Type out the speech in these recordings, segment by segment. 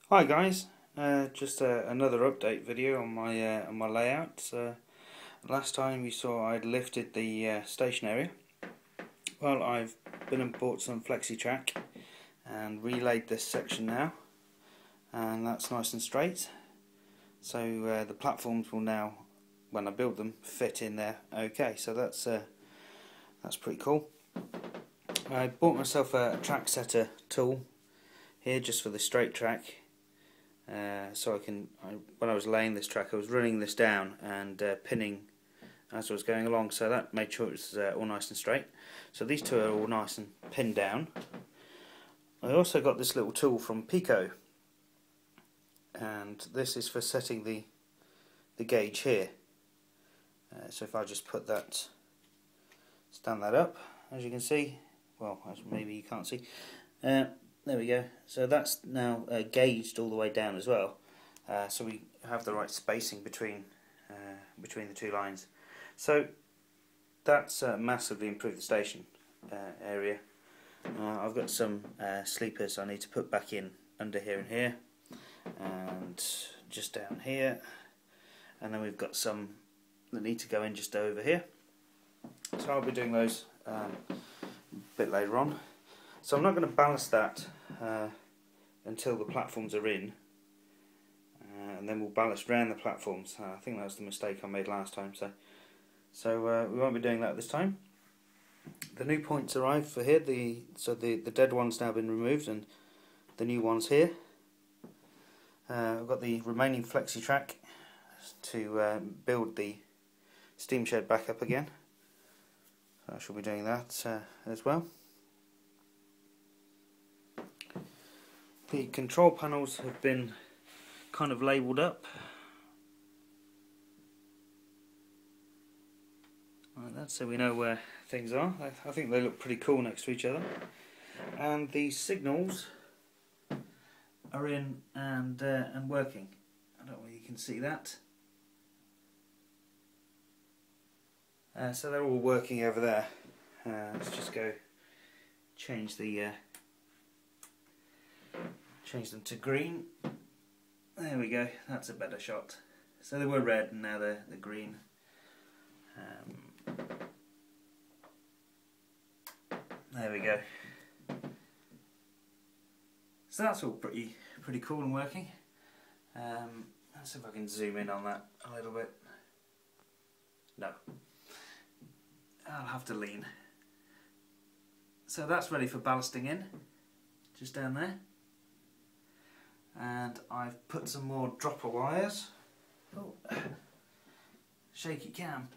Hi guys, just another update video on my layout. Last time you saw I'd lifted the station area. Well, I've been and bought some flexi-track and relayed this section now, and that's nice and straight. So the platforms will now, when I build them, fit in there. Okay, so that's pretty cool. I bought myself a track setter tool here just for the straight track. So when I was laying this track, I was running this down and pinning as I was going along, so that made sure it was all nice and straight. So these two are all nice and pinned down. I also got this little tool from Pico, and this is for setting the gauge here. So if I just stand that up, as you can see, well, as maybe you can't see, there we go. So that's now gauged all the way down as well. So we have the right spacing between the two lines. So that's massively improved the station area. I've got some sleepers I need to put back in under here and here, and just down here, and then we've got some that need to go in just over here. So I'll be doing those a bit later on. So I'm not going to ballast that until the platforms are in, and then we'll ballast round the platforms. I think that was the mistake I made last time, so we won't be doing that this time. The new points arrived for here, so the dead one's now been removed and the new one's here. I've got the remaining flexi track to build the steam shed back up again, so I shall be doing that as well. The control panels have been kind of labelled up like that, so we know where things are. I think they look pretty cool next to each other. And the signals are in and working. I don't know if you can see that. So they're all working over there. Let's just go change them to green. There we go, that's a better shot. So they were red and now they're green. There we go. So that's all pretty cool and working. Let's see if I can zoom in on that a little bit. No, I'll have to lean. So that's ready for ballasting in, just down there. And I've put some more dropper wires. Oh, shaky cam.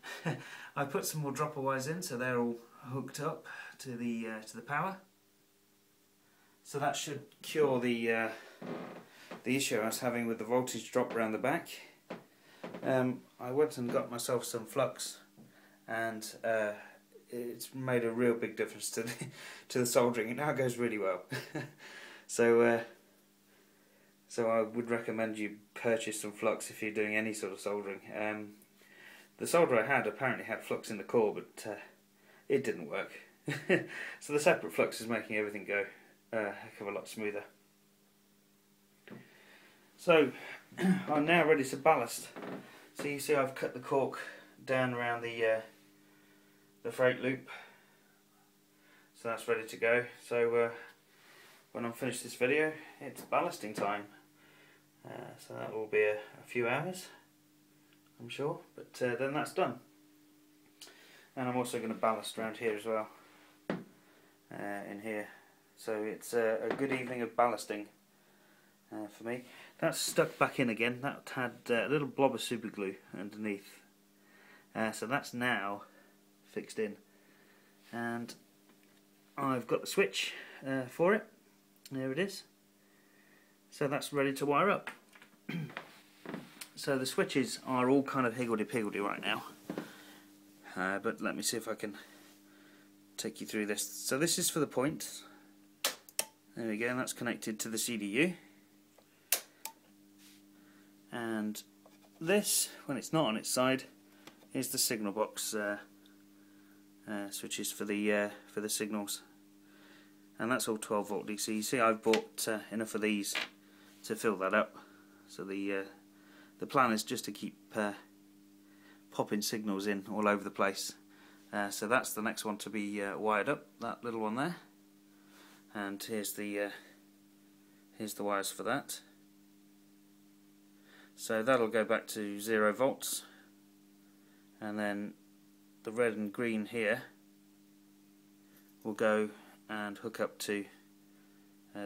I put some more dropper wires in, so they're all hooked up to the power. So that should cure the issue I was having with the voltage drop around the back. I went and got myself some flux, and it's made a real big difference to the soldering. It now goes really well. So I would recommend you purchase some flux if you're doing any sort of soldering. The solder I had apparently had flux in the core, but it didn't work. So the separate flux is making everything go a heck of a lot smoother. So I'm now ready to ballast. So you see I've cut the cork down around the freight loop. So that's ready to go. So when I'm finished this video, it's ballasting time. So that will be a few hours, I'm sure, but then that's done. And I'm also going to ballast around here as well, in here. So it's a good evening of ballasting for me. That's stuck back in again. That had a little blob of super glue underneath. So that's now fixed in. And I've got the switch for it. There it is. So that's ready to wire up. So the switches are all kind of higgledy-piggledy right now. But let me see if I can take you through this. So this is for the points. There we go, and that's connected to the CDU. And this, when it's not on its side, is the signal box switches for the signals. And that's all 12 volt DC. You see I've bought enough of these to fill that up. So the plan is just to keep popping signals in all over the place. So that's the next one to be wired up, that little one there. And here's the wires for that. So that'll go back to 0 volts, and then the red and green here will go and hook up to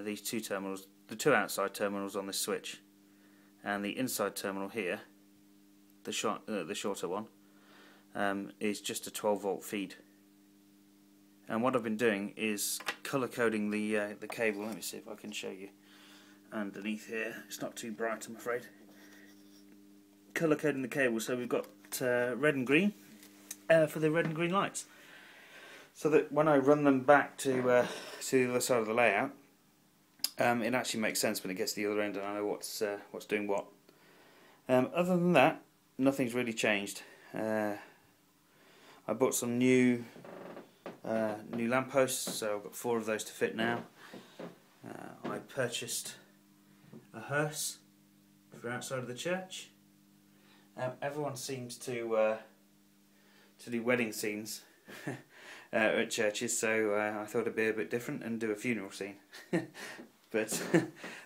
these two terminals, the two outside terminals on this switch, and the inside terminal here, the shorter one, is just a 12 volt feed. And what I've been doing is colour coding the cable. Let me see if I can show you underneath here. It's not too bright, I'm afraid. Colour coding the cable, so we've got red and green for the red and green lights, so that when I run them back to the other side of the layout, it actually makes sense when it gets to the other end and I know what's doing what. Other than that, nothing's really changed. I bought some new lampposts, so I've got 4 of those to fit now. I purchased a hearse for outside of the church. Everyone seems to do wedding scenes at churches, so I thought it'd be a bit different and do a funeral scene. But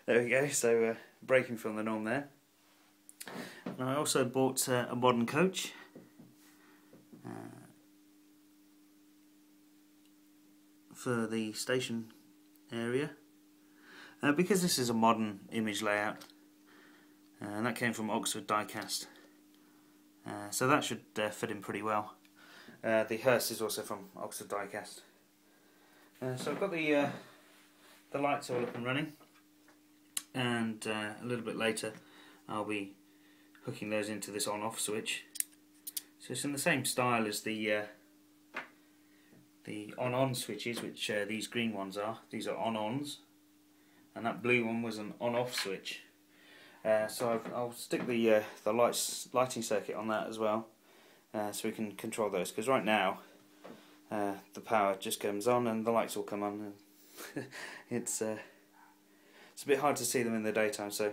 there we go, so breaking from the norm there. And I also bought a modern coach. For the station area, because this is a modern image layout, and that came from Oxford diecast, so that should fit in pretty well. The hearse is also from Oxford diecast. So I've got the lights all up and running, and a little bit later I'll be hooking those into this on-off switch. So it's in the same style as the on-on switches, which these green ones are. These are on-ons, and that blue one was an on-off switch. So I'll stick the lighting circuit on that as well, so we can control those. Because right now, the power just comes on and the lights will come on. And it's a bit hard to see them in the daytime, so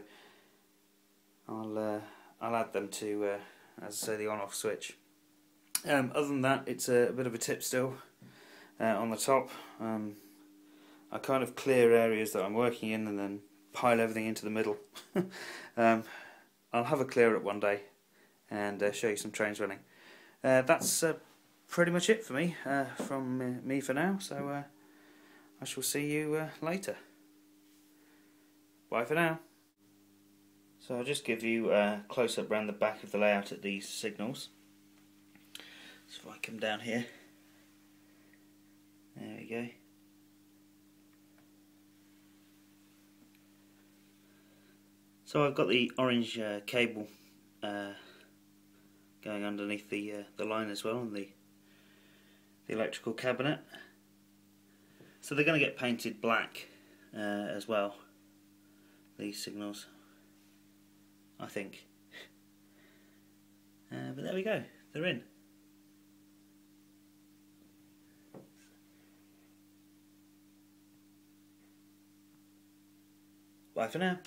I'll add them to, as I say, the on-off switch. Other than that, it's a bit of a tip still. On the top, I kind of clear areas that I'm working in and then pile everything into the middle. I'll have a clear up one day and show you some trains running. That's pretty much it for me, from me for now, so I shall see you later. Bye for now. So I'll just give you a close-up round the back of the layout at these signals. So if I come down here, there we go. So I've got the orange cable going underneath the line as well, and the electrical cabinet. So they're going to get painted black as well, these signals, I think. But there we go, they're in. Bye for now.